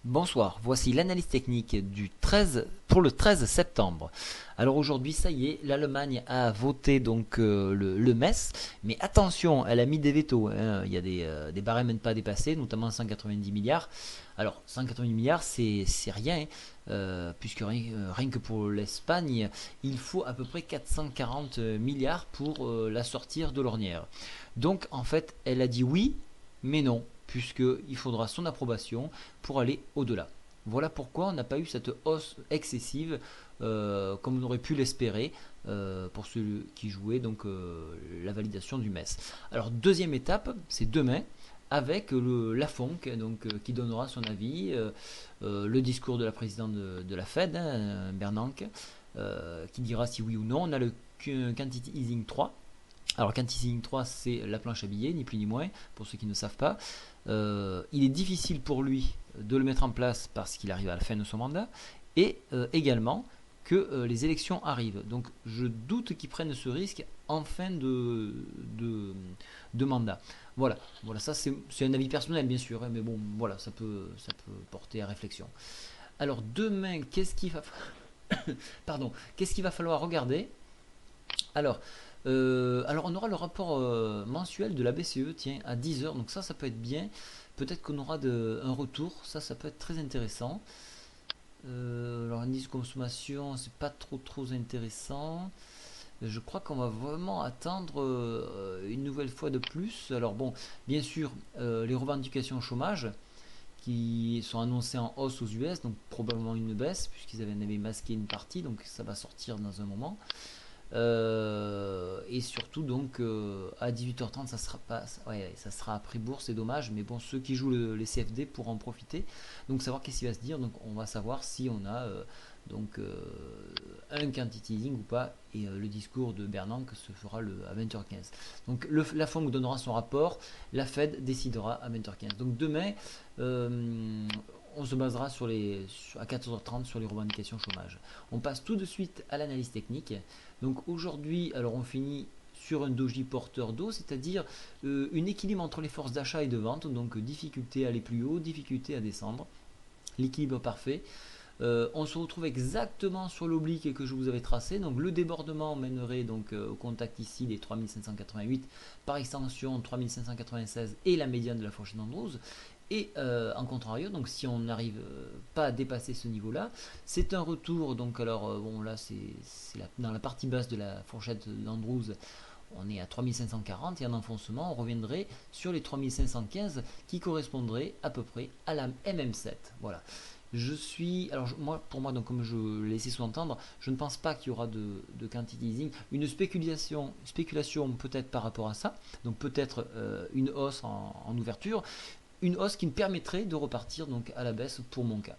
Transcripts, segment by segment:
Bonsoir, voici l'analyse technique du 13 pour le 13 septembre. Alors aujourd'hui, ça y est, l'Allemagne a voté donc le MES, mais attention, elle a mis des vétos, hein. Il y a des barèmes à ne pas dépasser, notamment 190 milliards. Alors 190 milliards, c'est rien, hein, puisque rien que pour l'Espagne, il faut à peu près 440 milliards pour la sortir de l'ornière. Donc en fait, elle a dit oui, mais non, puisqu'il faudra son approbation pour aller au-delà. Voilà pourquoi on n'a pas eu cette hausse excessive comme on aurait pu l'espérer pour ceux qui jouaient donc la validation du MES. Alors deuxième étape, c'est demain avec la FONC donc, qui donnera son avis, le discours de la présidente de la Fed, hein, Bernanke, qui dira si oui ou non. On a le Quantity Easing 3. Alors Quantity 3, c'est la planche à billets, ni plus ni moins, pour ceux qui ne savent pas. Il est difficile pour lui de le mettre en place parce qu'il arrive à la fin de son mandat, et également que les élections arrivent. Donc je doute qu'ils prennent ce risque en fin de mandat. Voilà, ça c'est un avis personnel bien sûr, hein, mais bon, voilà, ça peut porter à réflexion. Alors demain, qu'est-ce qu'il va falloir regarder? Alors, on aura le rapport mensuel de la BCE, tiens, à 10 heures, donc ça peut être bien. Peut-être qu'on aura un retour, ça peut être très intéressant. Alors, indice de consommation, c'est pas trop intéressant. Je crois qu'on va vraiment attendre une nouvelle fois de plus. Alors bon, bien sûr, les revendications au chômage qui sont annoncées en hausse aux US, donc probablement une baisse, puisqu'ils avaient masqué une partie, donc ça va sortir dans un moment. Et surtout donc à 18h30 ça sera pas, ouais, ça sera après bourse, c'est dommage, mais bon, ceux qui jouent les CFD pourront en profiter. Donc savoir qu'est-ce qui va se dire, donc on va savoir si on a donc un quantity easing ou pas, et le discours de Bernanke se fera à 20h15. Donc la FONC donnera son rapport, la Fed décidera à 20h15. Donc demain on se basera à 14h30 sur les revendications chômage. On passe tout de suite à l'analyse technique. Donc aujourd'hui, alors on finit sur un doji porteur d'eau, c'est-à-dire un équilibre entre les forces d'achat et de vente, donc difficulté à aller plus haut, difficulté à descendre, l'équilibre parfait. On se retrouve exactement sur l'oblique que je vous avais tracé, donc le débordement mènerait donc au contact ici des 3588, par extension 3596 et la médiane de la fourchette d'Andrews. Et en contrario, donc si on n'arrive pas à dépasser ce niveau-là, c'est un retour. Donc alors bon, là c'est dans la partie basse de la fourchette d'Andrews, on est à 3540, et en enfoncement on reviendrait sur les 3515 qui correspondraient à peu près à la MM7. Voilà. Pour moi, donc comme je l'ai laissé sous-entendre, je ne pense pas qu'il y aura de quantity easing. Une spéculation peut-être par rapport à ça, donc peut-être une hausse en ouverture, une hausse qui me permettrait de repartir donc à la baisse pour mon cas.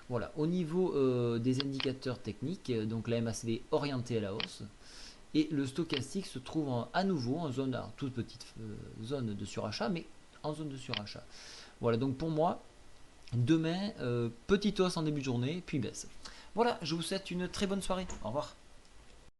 Voilà, au niveau des indicateurs techniques, donc la MACD orientée à la hausse, et le stochastique se trouve à nouveau en zone, toute petite zone de surachat, mais en zone de surachat. Voilà, donc pour moi, demain, petite hausse en début de journée, puis baisse. Voilà, je vous souhaite une très bonne soirée. Au revoir.